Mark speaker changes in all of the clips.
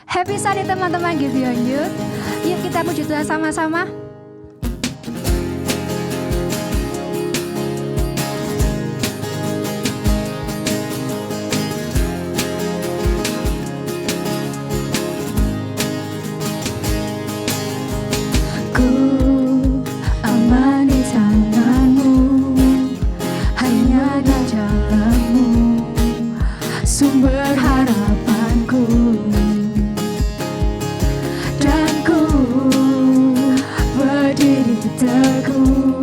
Speaker 1: Happy Sunday teman-teman Give Beyond Youth. Yuk kita puji Tuhan sama-sama. Ku aman di tanganmu, hanya di jalanmu, sumber harapanku. Dan ku berdiri teguh,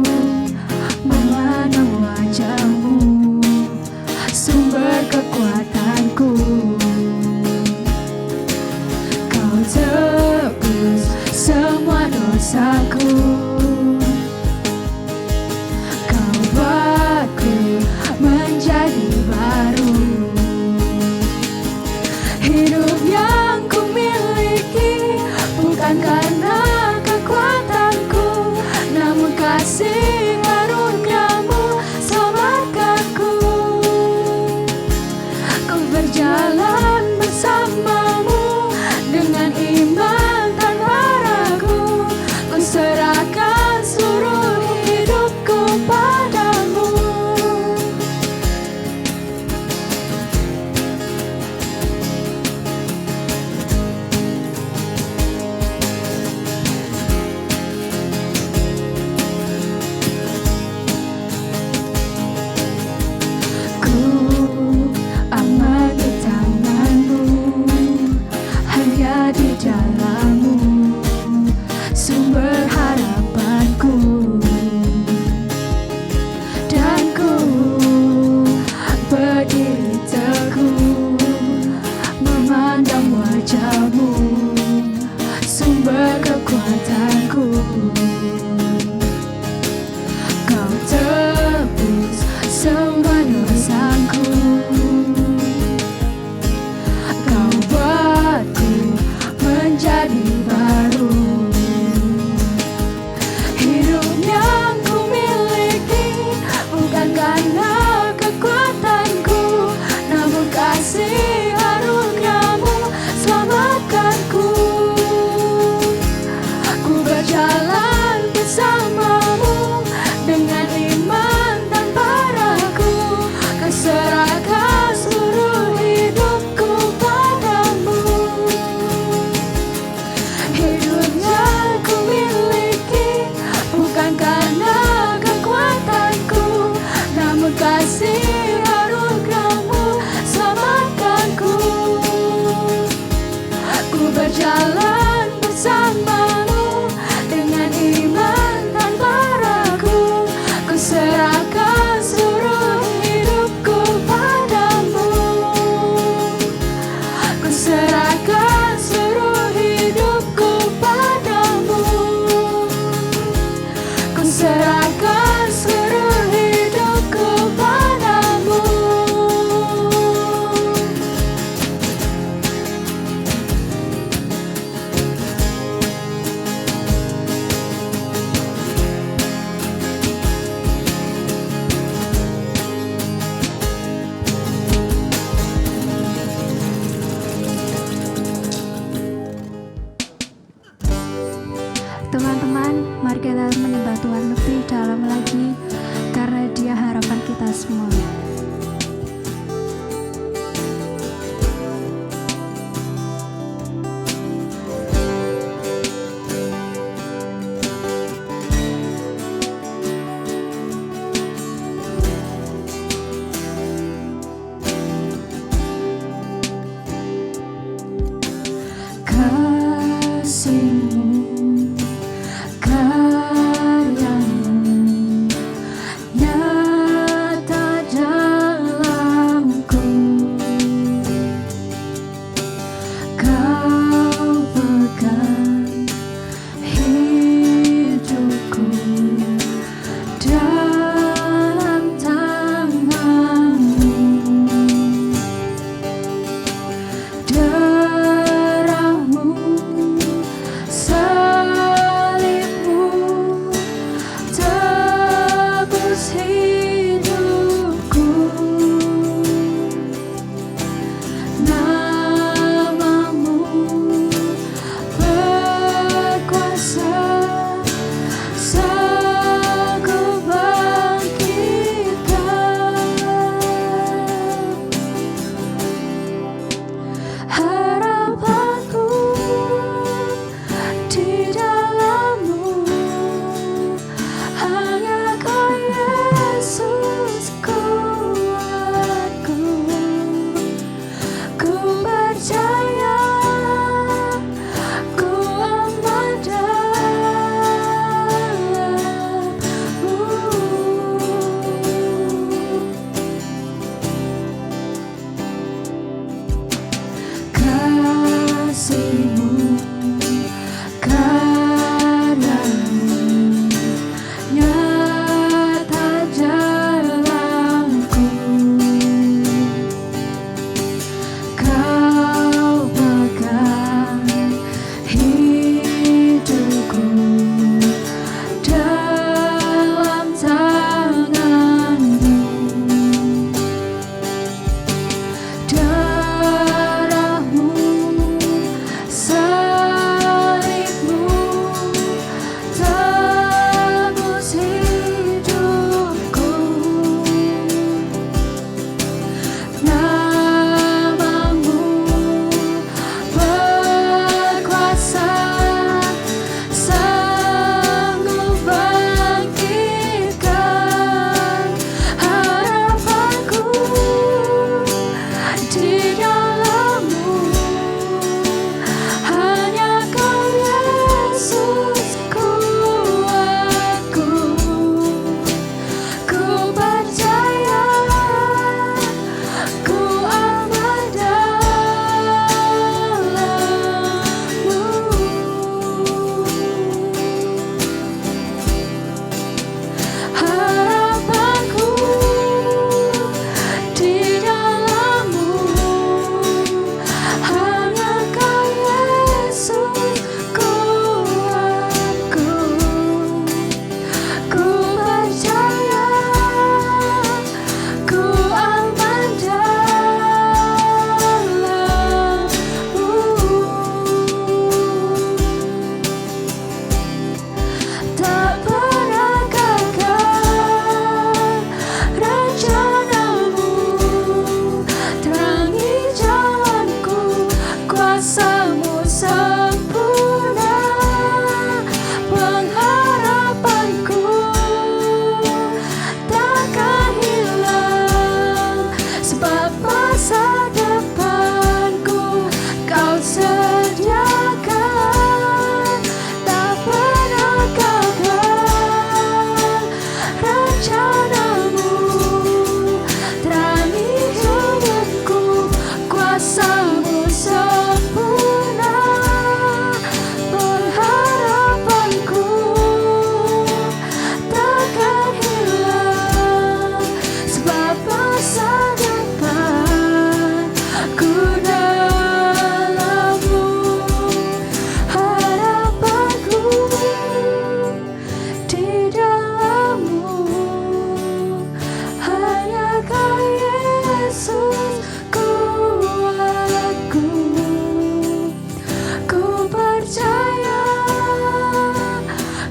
Speaker 1: memandang wajahmu, sumber kekuatanku. Kau tebus semua dosaku, kau buatku menjadi baru. Hidup yang ku miliki bukan karena kekuatanku, namun kasih karunia-Mu selamatkanku. Ku berjalan bersama-Mu dengan iman tanpa ragu. Ku serahkan seluruh hidupku padamu. Ku aman di tangan-Mu, hanya di jalan-Mu, sumber harapanku. Dan ku berdiri teguh, memandang wajah-Mu, sumber kekuatanku. Kau tebus semua dosaku, kau buatku menjadi baru. Hidup yang ku miliki bukan karena kekuatanku, namun kasih karunia-Mu selamatkanku. Ku berjalan bersama-Mu dengan iman tanpa ragu. Kuserahkan seluruh hidupku padamu. Hidup yang ku miliki bukan karena kekuatanku, namun kasih karunia-Mu selamatkanku. Ku berjalan bersama-Mu dengan iman tanpa ragu. Ku serahkan seluruh hidupku padamu. Ku serahkan seluruh hidupku padamu. Ku serahkan seluruh hidupku padamu. Teman-teman, mari kita menyembah Tuhan lebih dalam lagi, karena Dia harapan kita semua. Kasih-Mu, karya-Mu nyata dalamku. Kau pegang hidupku dalam tangan-Mu. Darah-Mu kuasamu sempurna, pengharapanku takkan hilang, sebab masa depanku kau sediakan. Tak pernah gagal rencanamu, terani hidupku, kuasamu sempurna, pengharapanku takkan hilang, sebab masa depan ku dalammu. Harapanku di dalammu, hanya Kau Yesus kuatku. Ku percaya,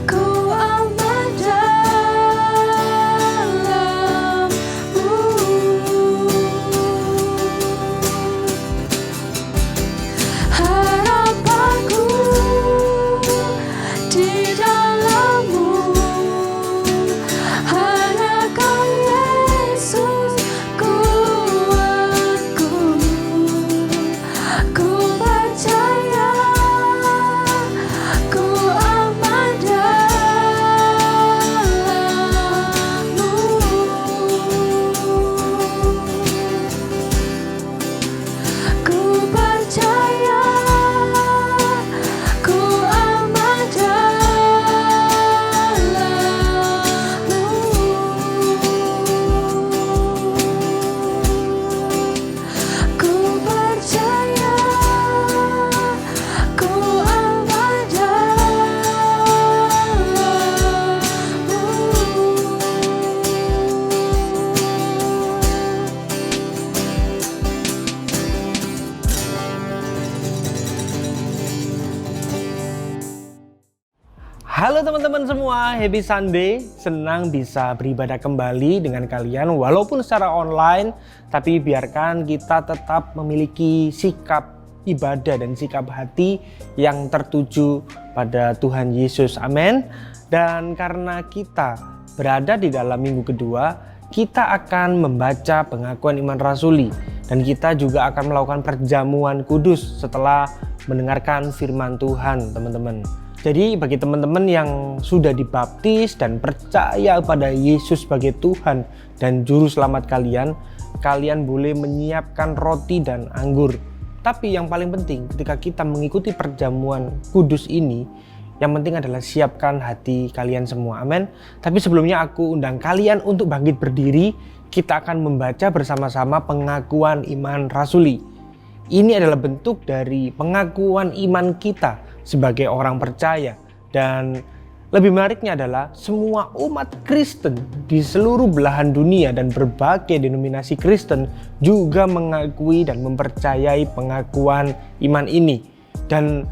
Speaker 1: ku aman dalammu. Harapanku di dalammu, hanya Kau Yesus kuatku. Ku percaya, ku aman dalammu. Ku percaya, ku aman dalammu. Ku percaya, ku aman
Speaker 2: Halo teman-teman semua, happy Sunday. Senang bisa beribadah kembali dengan kalian walaupun secara online, tapi biarkan kita tetap memiliki sikap ibadah dan sikap hati yang tertuju pada Tuhan Yesus. Amin. Dan karena kita berada di dalam minggu kedua, kita akan membaca pengakuan iman rasuli dan kita juga akan melakukan perjamuan kudus setelah mendengarkan firman Tuhan, teman-teman. Jadi bagi teman-teman yang sudah dibaptis dan percaya pada Yesus sebagai Tuhan dan Juru Selamat kalian, kalian boleh menyiapkan roti dan anggur. Tapi yang paling penting ketika kita mengikuti perjamuan kudus ini, yang penting adalah siapkan hati kalian semua. Amin. Tapi sebelumnya aku undang kalian untuk bangkit berdiri. Kita akan membaca bersama-sama pengakuan iman rasuli. Ini adalah bentuk dari pengakuan iman kita sebagai orang percaya. Dan lebih menariknya adalah semua umat Kristen di seluruh belahan dunia dan berbagai denominasi Kristen juga mengakui dan mempercayai pengakuan iman ini. Dan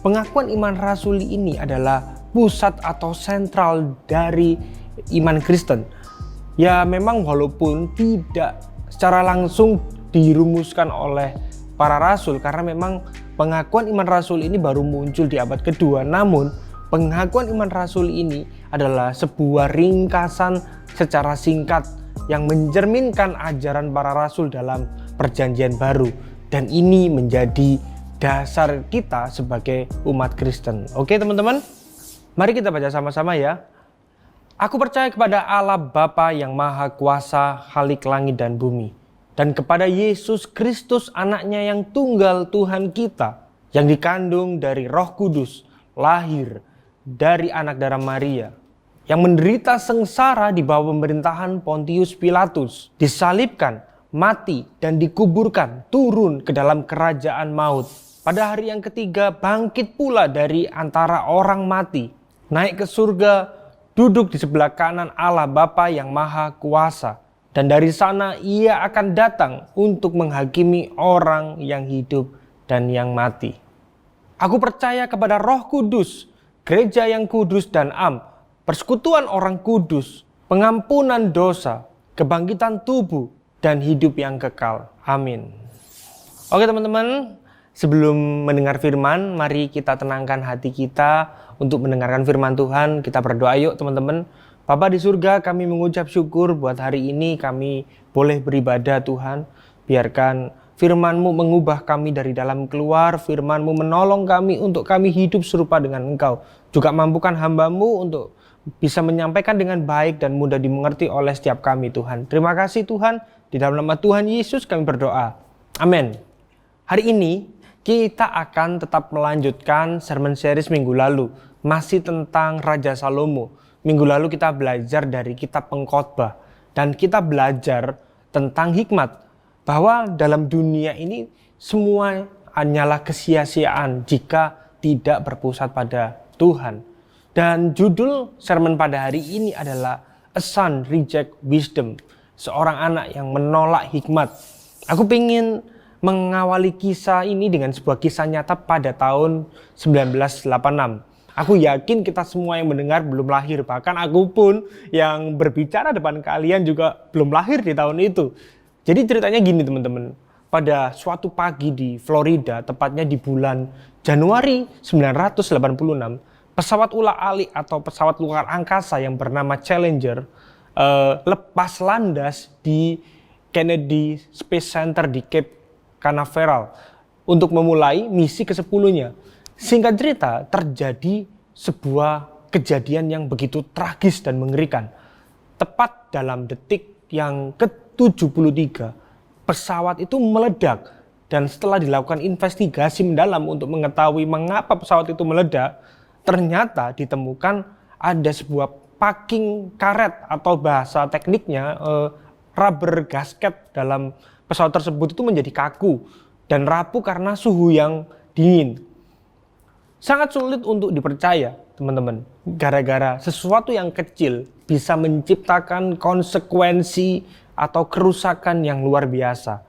Speaker 2: pengakuan iman rasuli ini adalah pusat atau sentral dari iman Kristen. Ya memang walaupun tidak secara langsung dirumuskan oleh para rasul, karena memang pengakuan iman rasul ini baru muncul di abad kedua. Namun pengakuan iman rasul ini adalah sebuah ringkasan secara singkat yang mencerminkan ajaran para rasul dalam perjanjian baru. Dan ini menjadi dasar kita sebagai umat Kristen. Oke teman-teman, mari kita baca sama-sama ya. Aku percaya kepada Allah Bapa yang Maha Kuasa, Khalik langit dan bumi, dan kepada Yesus Kristus anaknya yang tunggal Tuhan kita, yang dikandung dari Roh Kudus, lahir dari anak darah Maria, yang menderita sengsara di bawah pemerintahan Pontius Pilatus, disalibkan, mati dan dikuburkan, turun ke dalam kerajaan maut. Pada hari yang ketiga bangkit pula dari antara orang mati, naik ke surga, duduk di sebelah kanan Allah Bapa yang Maha Kuasa. Dan dari sana ia akan datang untuk menghakimi orang yang hidup dan yang mati. Aku percaya kepada Roh Kudus, gereja yang kudus dan am, persekutuan orang kudus, pengampunan dosa, kebangkitan tubuh, dan hidup yang kekal. Amin. Oke teman-teman, Sebelum mendengar firman, mari kita tenangkan hati kita untuk mendengarkan firman Tuhan. Kita berdoa yuk teman-teman. Bapa di surga, kami mengucap syukur buat hari ini kami boleh beribadah Tuhan. Biarkan firman-Mu mengubah kami dari dalam keluar. Firman-Mu menolong kami untuk kami hidup serupa dengan Engkau. Juga mampukan hamba-Mu untuk bisa menyampaikan dengan baik dan mudah dimengerti oleh setiap kami Tuhan. Terima kasih Tuhan. Di dalam nama Tuhan Yesus kami berdoa. Amin. Hari ini kita akan tetap melanjutkan sermon series minggu lalu, masih tentang Raja Salomo. Minggu lalu kita belajar dari kitab Pengkhotbah dan kita belajar tentang hikmat, bahwa dalam dunia ini semua hanyalah kesia-siaan jika tidak berpusat pada Tuhan. Dan judul sermon pada hari ini adalah A Son Reject Wisdom, seorang anak yang menolak hikmat. Aku ingin mengawali kisah ini dengan sebuah kisah nyata pada tahun 1986. Aku yakin kita semua yang mendengar belum lahir. Bahkan aku pun yang berbicara depan kalian juga belum lahir di tahun itu. Jadi ceritanya gini teman-teman. Pada suatu pagi di Florida, tepatnya di bulan Januari 1986, pesawat ulah-alik atau pesawat luar angkasa yang bernama Challenger lepas landas di Kennedy Space Center di Cape Canaveral untuk memulai misi ke-10-nya. Singkat cerita, terjadi sebuah kejadian yang begitu tragis dan mengerikan. Tepat dalam detik yang ke-73, pesawat itu meledak. Dan setelah dilakukan investigasi mendalam untuk mengetahui mengapa pesawat itu meledak, ternyata ditemukan ada sebuah packing karet atau bahasa tekniknya rubber gasket dalam pesawat tersebut itu menjadi kaku dan rapuh karena suhu yang dingin. Sangat sulit untuk dipercaya, teman-teman. Gara-gara sesuatu yang kecil bisa menciptakan konsekuensi atau kerusakan yang luar biasa.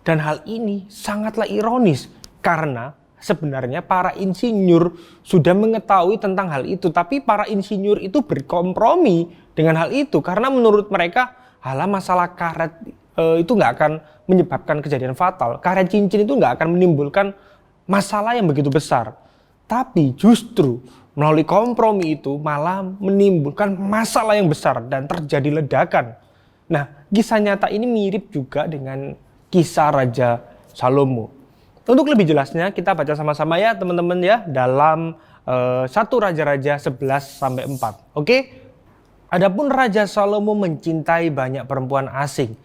Speaker 2: Dan hal ini sangatlah ironis karena sebenarnya para insinyur sudah mengetahui tentang hal itu, tapi para insinyur itu berkompromi dengan hal itu karena menurut mereka, halah masalah karet itu nggak akan menyebabkan kejadian fatal. Karet cincin itu nggak akan menimbulkan masalah yang begitu besar. Tapi justru melalui kompromi itu malah menimbulkan masalah yang besar dan terjadi ledakan. Nah, kisah nyata ini mirip juga dengan kisah Raja Salomo. Untuk lebih jelasnya kita baca sama-sama ya teman-teman ya dalam 1 Raja-Raja 11-4. Oke? Adapun Raja Salomo mencintai banyak perempuan asing.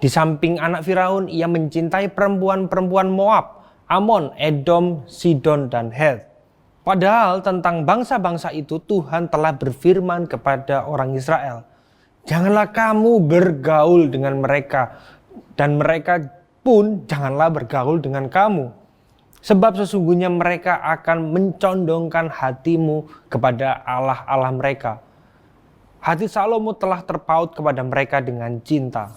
Speaker 2: Di samping anak Firaun, ia mencintai perempuan-perempuan Moab, Amon, Edom, Sidon, dan Het. Padahal tentang bangsa-bangsa itu Tuhan telah berfirman kepada orang Israel, janganlah kamu bergaul dengan mereka, dan mereka pun janganlah bergaul dengan kamu. Sebab sesungguhnya mereka akan mencondongkan hatimu kepada Allah-Allah mereka. Hati Salomo telah terpaut kepada mereka dengan cinta.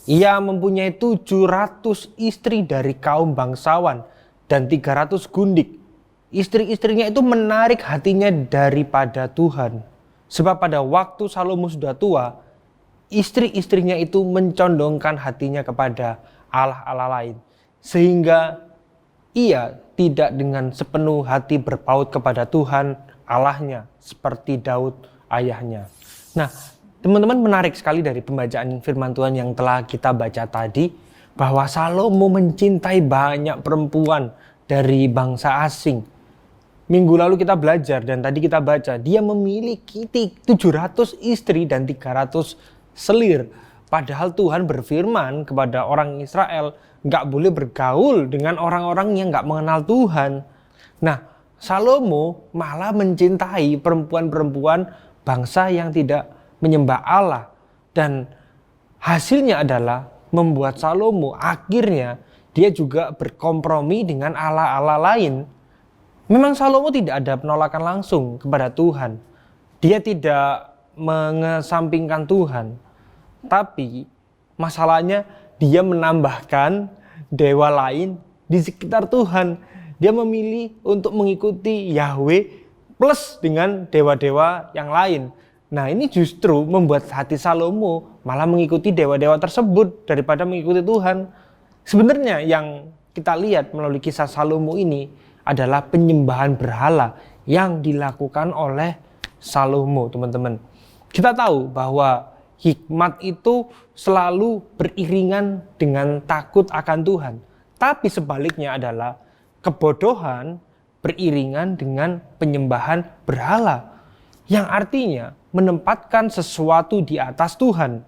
Speaker 2: Ia mempunyai 700 istri dari kaum bangsawan dan 300 gundik. Istri-istrinya itu menarik hatinya daripada Tuhan. Sebab pada waktu Salomo sudah tua, istri-istrinya itu mencondongkan hatinya kepada Allah-Allah lain. Sehingga ia tidak dengan sepenuh hati berpaut kepada Tuhan Allahnya seperti Daud ayahnya. Nah, teman-teman, menarik sekali dari pembacaan firman Tuhan yang telah kita baca tadi, bahwa Salomo mencintai banyak perempuan dari bangsa asing. Minggu lalu kita belajar dan tadi kita baca, dia memiliki 700 istri dan 300 selir. Padahal Tuhan berfirman kepada orang Israel, nggak boleh bergaul dengan orang-orang yang nggak mengenal Tuhan. Nah, Salomo malah mencintai perempuan-perempuan bangsa yang tidak menyembah Allah. Dan hasilnya adalah membuat Salomo akhirnya dia juga berkompromi dengan Allah-Allah lain. Memang Salomo tidak ada penolakan langsung kepada Tuhan. Dia tidak mengesampingkan Tuhan. Tapi masalahnya dia menambahkan dewa lain di sekitar Tuhan. Dia memilih untuk mengikuti Yahweh plus dengan dewa-dewa yang lain. Nah, ini justru membuat hati Salomo malah mengikuti dewa-dewa tersebut daripada mengikuti Tuhan. Sebenarnya yang kita lihat melalui kisah Salomo ini adalah penyembahan berhala yang dilakukan oleh Salomo, teman-teman. Kita tahu bahwa hikmat itu selalu beriringan dengan takut akan Tuhan. Tapi sebaliknya adalah kebodohan beriringan dengan penyembahan berhala. Yang artinya menempatkan sesuatu di atas Tuhan.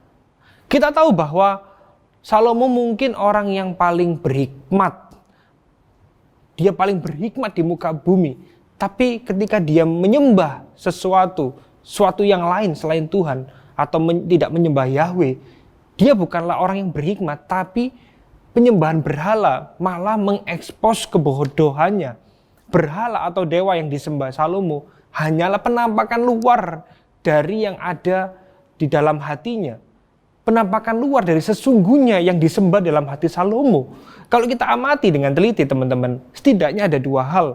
Speaker 2: Kita tahu bahwa Salomo mungkin orang yang paling berhikmat. Dia paling berhikmat di muka bumi. Tapi ketika dia menyembah sesuatu yang lain selain Tuhan, atau tidak menyembah Yahweh, dia bukanlah orang yang berhikmat, tapi penyembahan berhala malah mengekspos kebodohannya. Berhala atau dewa yang disembah Salomo hanyalah penampakan luar dari yang ada di dalam hatinya. Penampakan luar dari sesungguhnya yang disembah dalam hati Salomo. Kalau kita amati dengan teliti, teman-teman, setidaknya ada dua hal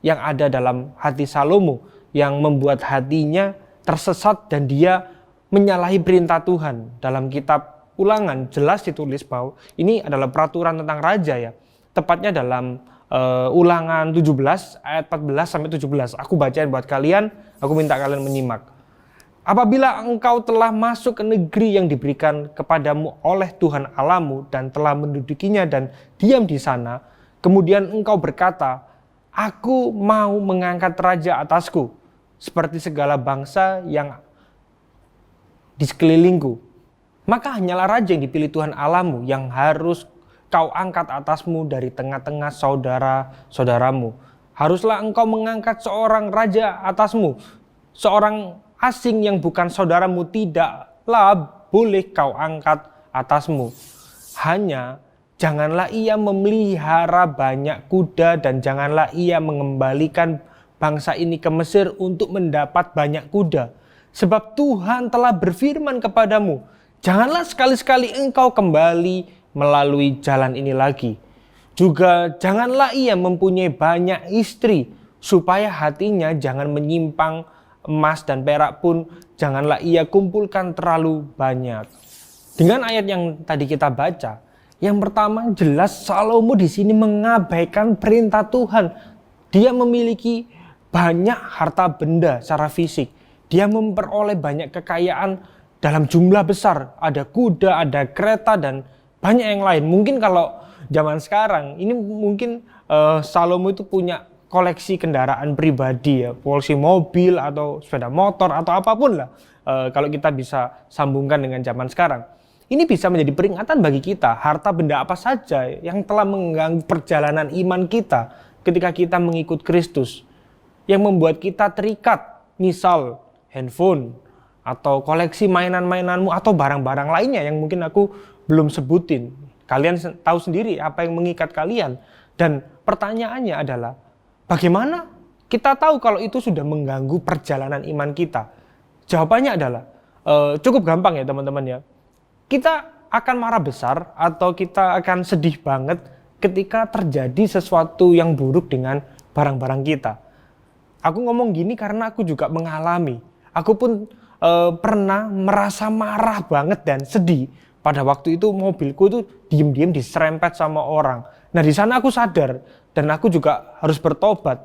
Speaker 2: yang ada dalam hati Salomo yang membuat hatinya tersesat dan dia menyalahi perintah Tuhan. Dalam kitab Ulangan jelas ditulis bahwa ini adalah peraturan tentang raja ya. Tepatnya dalam Ulangan 17 ayat 14 sampai 17. Aku bacain buat kalian, aku minta kalian menyimak. Apabila engkau telah masuk ke negeri yang diberikan kepadamu oleh Tuhan Allahmu dan telah mendudukinya dan diam di sana, kemudian engkau berkata, aku mau mengangkat raja atasku, seperti segala bangsa yang di sekelilingku. Maka hanyalah raja yang dipilih Tuhan Allahmu yang harus kau angkat atasmu dari tengah-tengah saudara-saudaramu. Haruslah engkau mengangkat seorang raja atasmu. Seorang asing yang bukan saudaramu tidaklah boleh kau angkat atasmu. Hanya janganlah ia memelihara banyak kuda dan janganlah ia mengembalikan bangsa ini ke Mesir untuk mendapat banyak kuda. Sebab Tuhan telah berfirman kepadamu, janganlah sekali-sekali engkau kembali melalui jalan ini lagi. Juga janganlah ia mempunyai banyak istri, supaya hatinya jangan menyimpang. Emas dan perak pun janganlah ia kumpulkan terlalu banyak. Dengan ayat yang tadi kita baca, yang pertama jelas Salomo di sini mengabaikan perintah Tuhan. Dia memiliki banyak harta benda secara fisik. Dia memperoleh banyak kekayaan dalam jumlah besar. Ada kuda, ada kereta, dan banyak yang lain. Mungkin kalau zaman sekarang, ini mungkin Salomo itu punya koleksi kendaraan pribadi ya, koleksi mobil atau sepeda motor atau apapun lah. Kalau kita bisa sambungkan dengan zaman sekarang. Ini bisa menjadi peringatan bagi kita, harta benda apa saja yang telah mengganggu perjalanan iman kita ketika kita mengikut Kristus. Yang membuat kita terikat, misal handphone, atau koleksi mainan-mainanmu, atau barang-barang lainnya yang mungkin aku belum sebutin. Kalian tahu sendiri apa yang mengikat kalian. Dan pertanyaannya adalah, bagaimana kita tahu kalau itu sudah mengganggu perjalanan iman kita? Jawabannya adalah cukup gampang ya teman-teman ya. Kita akan marah besar atau kita akan sedih banget ketika terjadi sesuatu yang buruk dengan barang-barang kita. Aku ngomong gini karena aku juga mengalami. Aku pun pernah merasa marah banget dan sedih. Pada waktu itu mobilku itu diem-diem diserempet sama orang. Nah di sana aku sadar dan aku juga harus bertobat.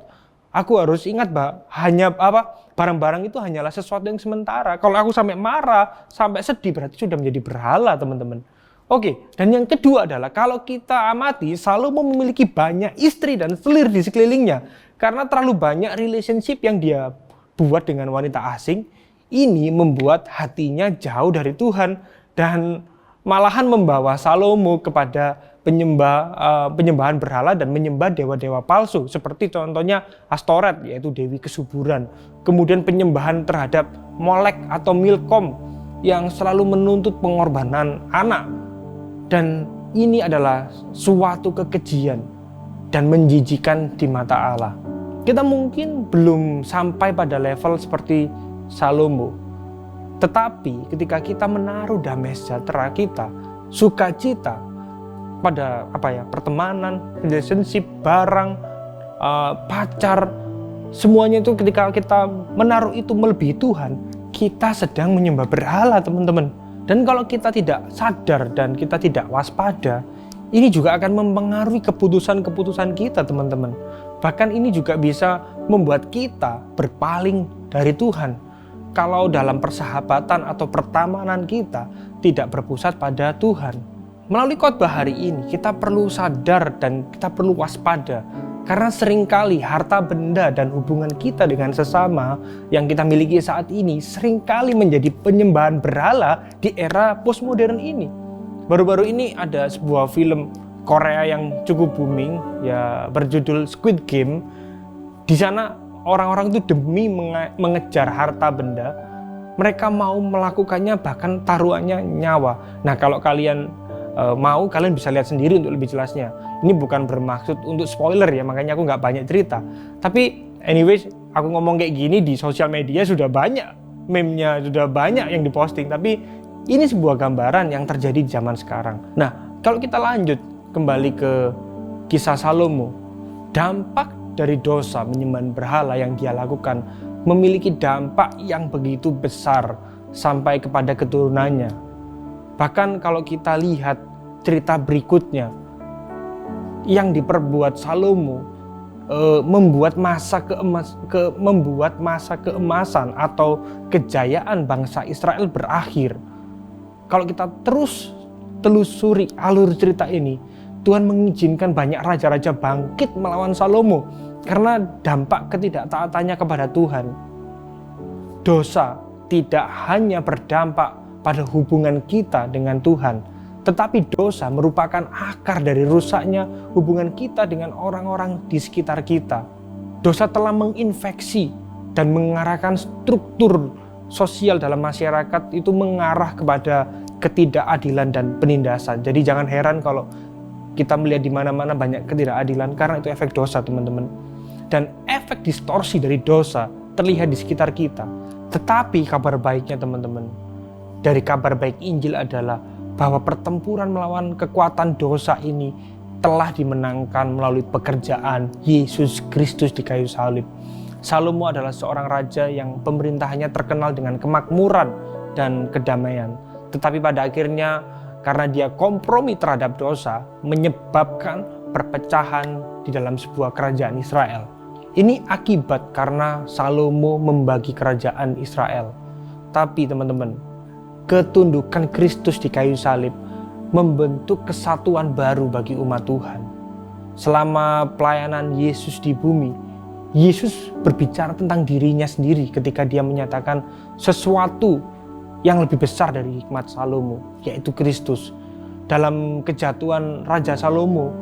Speaker 2: Aku harus ingat bahwa barang-barang itu hanyalah sesuatu yang sementara. Kalau aku sampai marah, sampai sedih, berarti sudah menjadi berhala, teman-teman. Oke, dan yang kedua adalah kalau kita amati, Salomo memiliki banyak istri dan selir di sekelilingnya. Karena terlalu banyak relationship yang dia buat dengan wanita asing, ini membuat hatinya jauh dari Tuhan dan malahan membawa Salomo kepada penyembahan berhala dan menyembah dewa-dewa palsu, seperti contohnya Astoret, yaitu dewi kesuburan. Kemudian penyembahan terhadap Molek atau Milkom yang selalu menuntut pengorbanan anak. Dan ini adalah suatu kekejian dan menjijikan di mata Allah. Kita mungkin belum sampai pada level seperti Salomo, tetapi ketika kita menaruh damai sejahtera kita, sukacita pada pertemanan, relationship, barang, pacar, semuanya itu ketika kita menaruh itu melebihi Tuhan, kita sedang menyembah berhala, teman-teman. Dan kalau kita tidak sadar dan kita tidak waspada, Ini juga akan mempengaruhi keputusan-keputusan kita, teman-teman. Bahkan ini juga bisa membuat kita berpaling dari Tuhan. Kalau dalam persahabatan atau pertemanan kita tidak berpusat pada Tuhan. Melalui khotbah hari ini kita perlu sadar dan kita perlu waspada. Karena seringkali harta benda dan hubungan kita dengan sesama yang kita miliki saat ini seringkali menjadi penyembahan berhala di era postmodern ini. Baru-baru ini ada sebuah film Korea yang cukup booming, ya berjudul Squid Game. Di sana orang-orang itu demi mengejar harta benda, mereka mau melakukannya bahkan taruhannya nyawa. Nah, kalau kalian mau, kalian bisa lihat sendiri untuk lebih jelasnya. Ini bukan bermaksud untuk spoiler ya, makanya aku nggak banyak cerita. Tapi anyways, aku ngomong kayak gini di sosial media sudah banyak meme-nya, sudah banyak yang diposting. Tapi ini sebuah gambaran yang terjadi di zaman sekarang. Nah, kalau kita lanjut kembali ke kisah Salomo, dampak dari dosa menyembah berhala yang dia lakukan memiliki dampak yang begitu besar sampai kepada keturunannya. Bahkan kalau kita lihat cerita berikutnya, yang diperbuat Salomo membuat masa keemasan atau kejayaan bangsa Israel berakhir. Kalau kita terus telusuri alur cerita ini, Tuhan mengizinkan banyak raja-raja bangkit melawan Salomo karena dampak ketidaktaatannya kepada Tuhan. Dosa tidak hanya berdampak pada hubungan kita dengan Tuhan, tetapi dosa merupakan akar dari rusaknya hubungan kita dengan orang-orang di sekitar kita. Dosa telah menginfeksi dan mengarahkan struktur sosial dalam masyarakat itu mengarah kepada ketidakadilan dan penindasan. Jadi jangan heran kalau kita melihat di mana-mana banyak ketidakadilan karena itu efek dosa, teman-teman. Dan efek distorsi dari dosa terlihat di sekitar kita. Tetapi kabar baiknya, teman-teman, dari kabar baik Injil adalah bahwa pertempuran melawan kekuatan dosa ini telah dimenangkan melalui pekerjaan Yesus Kristus di kayu salib. Salomo adalah seorang raja yang pemerintahannya terkenal dengan kemakmuran dan kedamaian. Tetapi pada akhirnya karena dia kompromi terhadap dosa menyebabkan perpecahan di dalam sebuah kerajaan Israel. Ini akibat karena Salomo membagi kerajaan Israel. Tapi teman-teman, ketundukan Kristus di kayu salib membentuk kesatuan baru bagi umat Tuhan. Selama pelayanan Yesus di bumi, Yesus berbicara tentang dirinya sendiri ketika dia menyatakan sesuatu yang lebih besar dari hikmat Salomo, yaitu Kristus. Dalam kejatuhan Raja Salomo,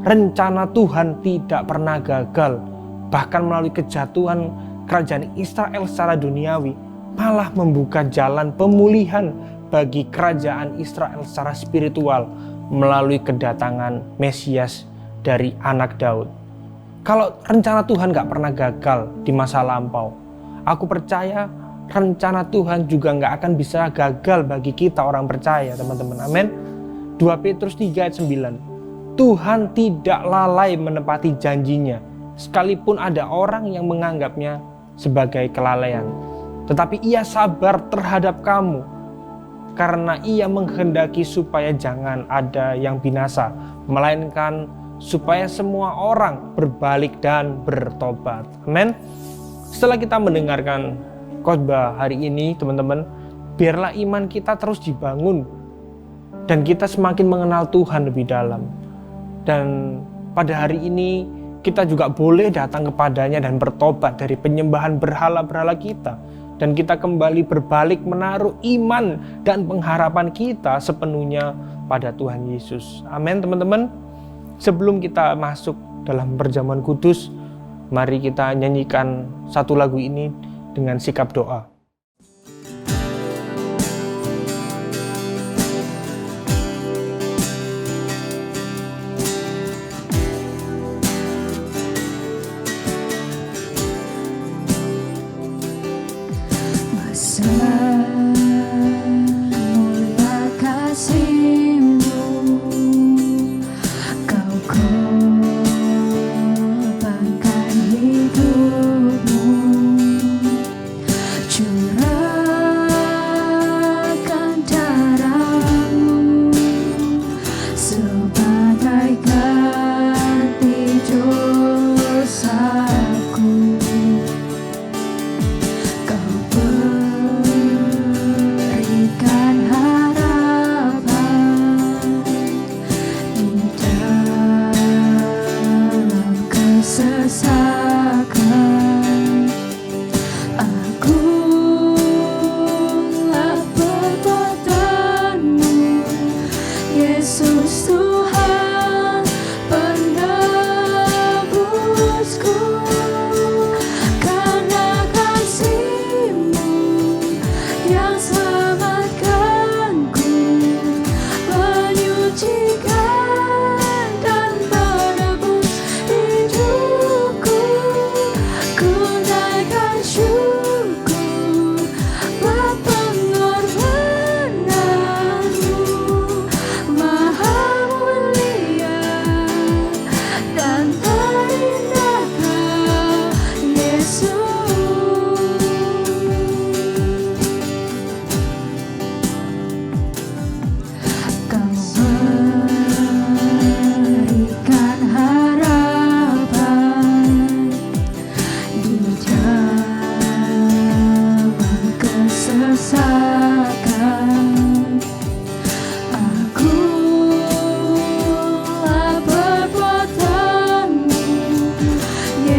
Speaker 2: rencana Tuhan tidak pernah gagal. Bahkan melalui kejatuhan kerajaan Israel secara duniawi, malah membuka jalan pemulihan bagi kerajaan Israel secara spiritual melalui kedatangan Mesias dari anak Daud. Kalau rencana Tuhan gak pernah gagal di masa lampau, aku percaya rencana Tuhan juga gak akan bisa gagal bagi kita orang percaya, teman-teman. Amin. 2 Petrus 3 ayat 9. Tuhan tidak lalai menepati janjinya, sekalipun ada orang yang menganggapnya sebagai kelalaian. Tetapi ia sabar terhadap kamu, karena ia menghendaki supaya jangan ada yang binasa, melainkan supaya semua orang berbalik dan bertobat. Amin. Setelah kita mendengarkan khotbah hari ini, teman-teman, biarlah iman kita terus dibangun dan kita semakin mengenal Tuhan lebih dalam. Dan pada hari ini kita juga boleh datang kepadanya dan bertobat dari penyembahan berhala-berhala kita. Dan kita kembali berbalik menaruh iman dan pengharapan kita sepenuhnya pada Tuhan Yesus. Amin, teman-teman. Sebelum kita masuk dalam perjamuan kudus, mari kita nyanyikan satu lagu ini dengan sikap doa.
Speaker 1: Cuma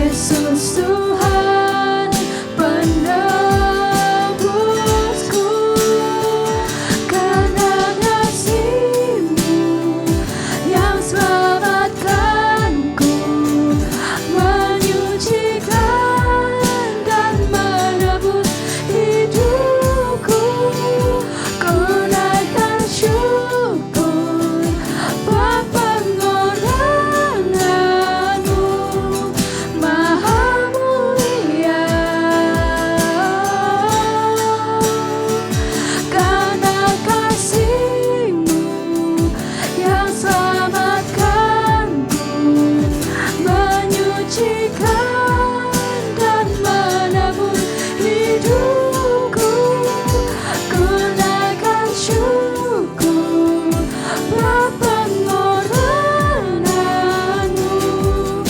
Speaker 1: Yesus Tuhan penebusku, karena kasih-Mu yang selamatkanku, menyucikan dan menebus hidupku. Ku naikkan syukur buat pengorbanan-Mu, Maha mulia. Karena kasih-Mu yang selamatkanku, menyucikan dan menebus hidupku. Ku naikkan syukur buat pengorbanan-Mu,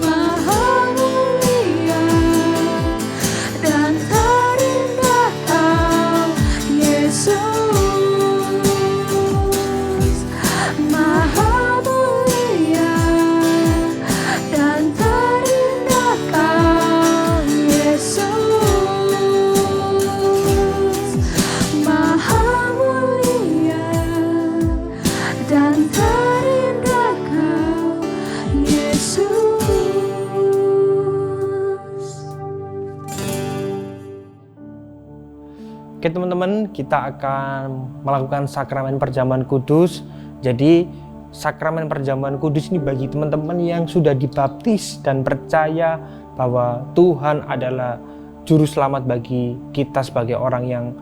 Speaker 1: Maha mulia. Dan terindah Kau, Yesus, Maha mulia. Dan terindah Kau, Yesus, Maha mulia. Dan terindah Kau, Yesus.
Speaker 2: Oke teman-teman, kita akan melakukan sakramen perjamuan kudus. Jadi sakramen perjamuan kudus ini bagi teman-teman yang sudah dibaptis dan percaya bahwa Tuhan adalah juru selamat bagi kita sebagai orang yang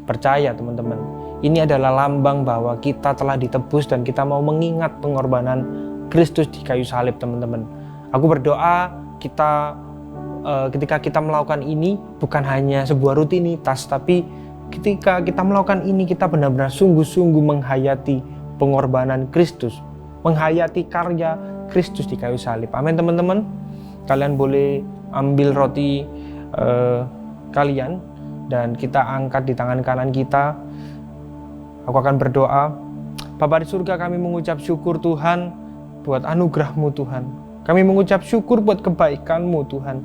Speaker 2: percaya, teman-teman. Ini adalah lambang bahwa kita telah ditebus dan kita mau mengingat pengorbanan Kristus di kayu salib, teman-teman. Aku berdoa ketika kita melakukan ini bukan hanya sebuah rutinitas, tapi ketika kita melakukan ini kita benar-benar sungguh-sungguh menghayati pengorbanan Kristus, menghayati karya Kristus di kayu salib. Amin teman-teman. Kalian boleh ambil roti kalian dan kita angkat di tangan kanan kita. Aku akan berdoa. Bapa di surga, kami mengucap syukur Tuhan buat anugerah-Mu Tuhan. Kami mengucap syukur buat kebaikan-Mu Tuhan.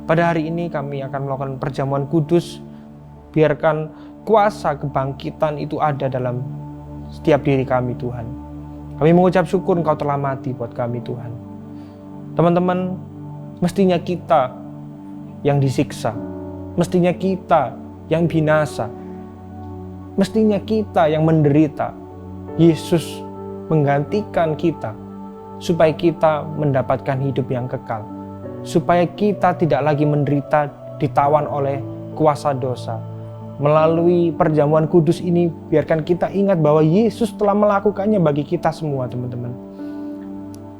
Speaker 2: Pada hari ini kami akan melakukan perjamuan kudus. Biarkan kuasa kebangkitan itu ada dalam setiap diri kami Tuhan. Kami mengucap syukur Engkau telah mati buat kami Tuhan. Teman-teman, mestinya kita yang disiksa, mestinya kita yang binasa, mestinya kita yang menderita. Yesus menggantikan kita supaya kita mendapatkan hidup yang kekal, supaya kita tidak lagi menderita ditawan oleh kuasa dosa. Melalui perjamuan kudus ini, biarkan kita ingat bahwa Yesus telah melakukannya bagi kita semua, teman-teman.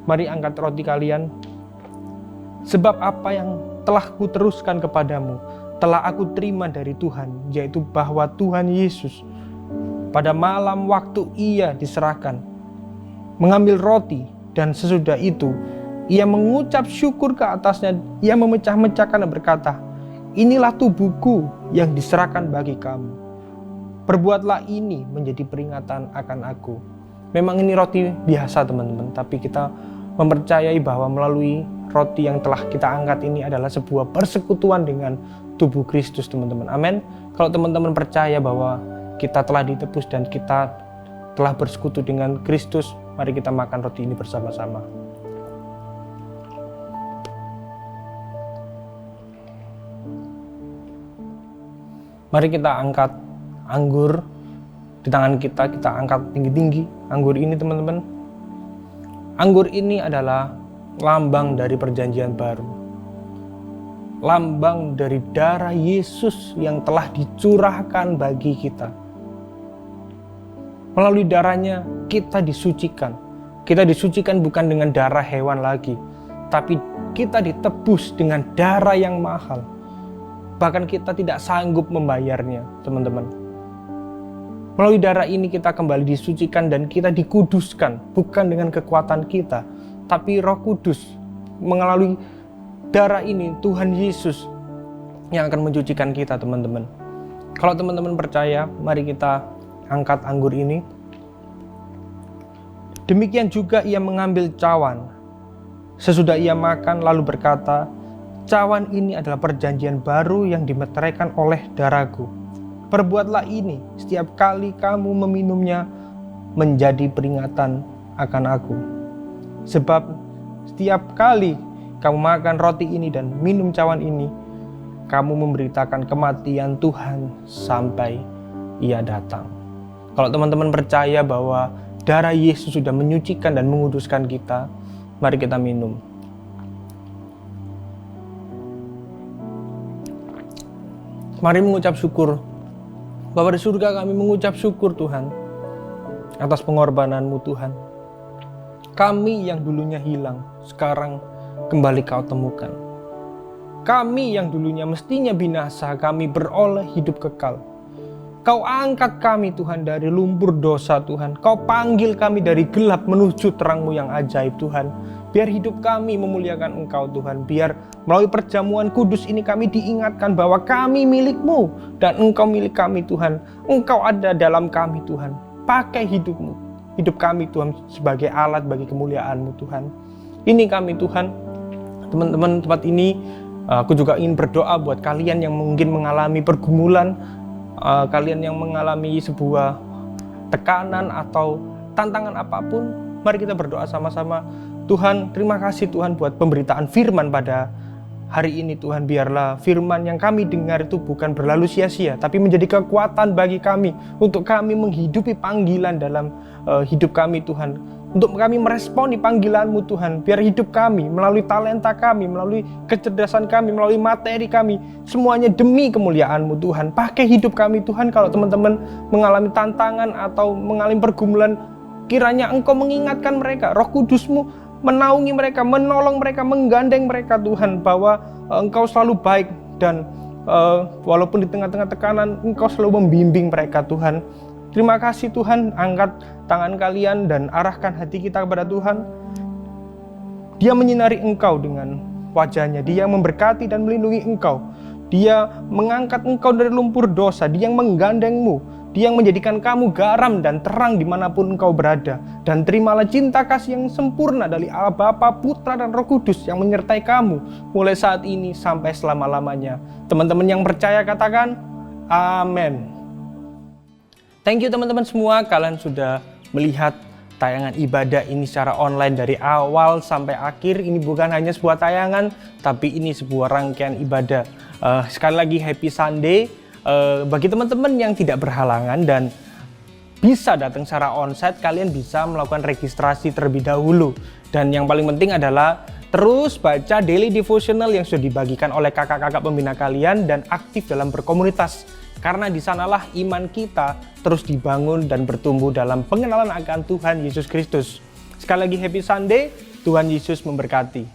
Speaker 2: Mari angkat roti kalian. Sebab apa yang telah kuteruskan kepadamu, telah aku terima dari Tuhan, yaitu bahwa Tuhan Yesus pada malam waktu Ia diserahkan, mengambil roti, dan sesudah itu Ia mengucap syukur ke atasnya. Ia memecah-mecahkan dan berkata, inilah tubuhku yang diserahkan bagi kamu. Perbuatlah ini menjadi peringatan akan aku. Memang ini roti biasa teman-teman, tapi kita mempercayai bahwa melalui roti yang telah kita angkat ini adalah sebuah persekutuan dengan tubuh Kristus, teman-teman. Amin. Kalau teman-teman percaya bahwa kita telah ditebus dan kita telah bersekutu dengan Kristus, mari kita makan roti ini bersama-sama. Mari kita angkat anggur di tangan kita angkat tinggi-tinggi anggur ini, teman-teman. Anggur ini adalah lambang dari perjanjian baru. Lambang dari darah Yesus yang telah dicurahkan bagi kita. Melalui darahnya kita disucikan. Kita disucikan bukan dengan darah hewan lagi, tapi kita ditebus dengan darah yang mahal. Bahkan kita tidak sanggup membayarnya, teman-teman. Melalui darah ini kita kembali disucikan dan kita dikuduskan, bukan dengan kekuatan kita, tapi Roh Kudus. Melalui darah ini Tuhan Yesus yang akan mensucikan kita, teman-teman. Kalau teman-teman percaya, mari kita angkat anggur ini. Demikian juga Ia mengambil cawan Sesudah ia makan lalu berkata, "Cawan ini adalah perjanjian baru yang dimeteraikan oleh darahku. Perbuatlah ini setiap kali kamu meminumnya menjadi peringatan akan aku. Sebab setiap kali kamu makan roti ini dan minum cawan ini, kamu memberitakan kematian Tuhan sampai ia datang." Kalau teman-teman percaya bahwa darah Yesus sudah menyucikan dan menguduskan kita, mari kita minum. Mari mengucap syukur. Bapa di surga, kami mengucap syukur Tuhan atas pengorbanan-Mu Tuhan. Kami yang dulunya hilang, sekarang kembali Kau temukan. Kami yang dulunya mestinya binasa, kami beroleh hidup kekal. Kau angkat kami Tuhan dari lumpur dosa Tuhan. Kau panggil kami dari gelap menuju terang-Mu yang ajaib Tuhan. Biar hidup kami memuliakan Engkau Tuhan. Biar melalui perjamuan kudus ini kami diingatkan bahwa kami milik-Mu dan Engkau milik kami Tuhan. Engkau ada dalam kami Tuhan. Pakai hidup-Mu, hidup kami Tuhan sebagai alat bagi kemuliaan-Mu Tuhan. Ini kami Tuhan. Teman-teman, tempat ini aku juga ingin berdoa buat kalian yang mungkin mengalami pergumulan, kalian yang mengalami sebuah tekanan atau tantangan apapun. Mari kita berdoa sama-sama. Tuhan, terima kasih Tuhan buat pemberitaan firman pada hari ini Tuhan. Biarlah firman yang kami dengar itu bukan berlalu sia-sia, tapi menjadi kekuatan bagi kami untuk kami menghidupi panggilan dalam hidup kami Tuhan. Untuk kami meresponi panggilan-Mu Tuhan. Biar hidup kami, melalui talenta kami, melalui kecerdasan kami, melalui materi kami, semuanya demi kemuliaan-Mu Tuhan. Pakai hidup kami Tuhan. Kalau teman-teman mengalami tantangan atau mengalami pergumulan, kiranya Engkau mengingatkan mereka, Roh Kudus-Mu menaungi mereka, menolong mereka, menggandeng mereka Tuhan, bahwa Engkau selalu baik dan walaupun di tengah-tengah tekanan, Engkau selalu membimbing mereka Tuhan. Terima kasih Tuhan, angkat tangan kalian dan arahkan hati kita kepada Tuhan. Dia menyinari Engkau dengan wajahnya, Dia memberkati dan melindungi Engkau. Dia mengangkat Engkau dari lumpur dosa, Dia yang menggandengmu, Dia yang menjadikan kamu garam dan terang dimanapun Engkau berada. Dan terimalah cinta kasih yang sempurna dari Allah Bapa, Putra dan Roh Kudus yang menyertai kamu mulai saat ini sampai selama-lamanya. Teman-teman yang percaya katakan amin. Thank you teman-teman semua, kalian sudah melihat tayangan ibadah ini secara online dari awal sampai akhir. Ini bukan hanya sebuah tayangan, tapi ini sebuah rangkaian ibadah. Sekali lagi Happy Sunday. Bagi teman-teman yang tidak berhalangan dan bisa datang secara onsite, kalian bisa melakukan registrasi terlebih dahulu. Dan yang paling penting adalah terus baca daily devotional yang sudah dibagikan oleh kakak-kakak pembina kalian dan aktif dalam berkomunitas. Karena di sanalah iman kita terus dibangun dan bertumbuh dalam pengenalan akan Tuhan Yesus Kristus. Sekali lagi Happy Sunday, Tuhan Yesus memberkati.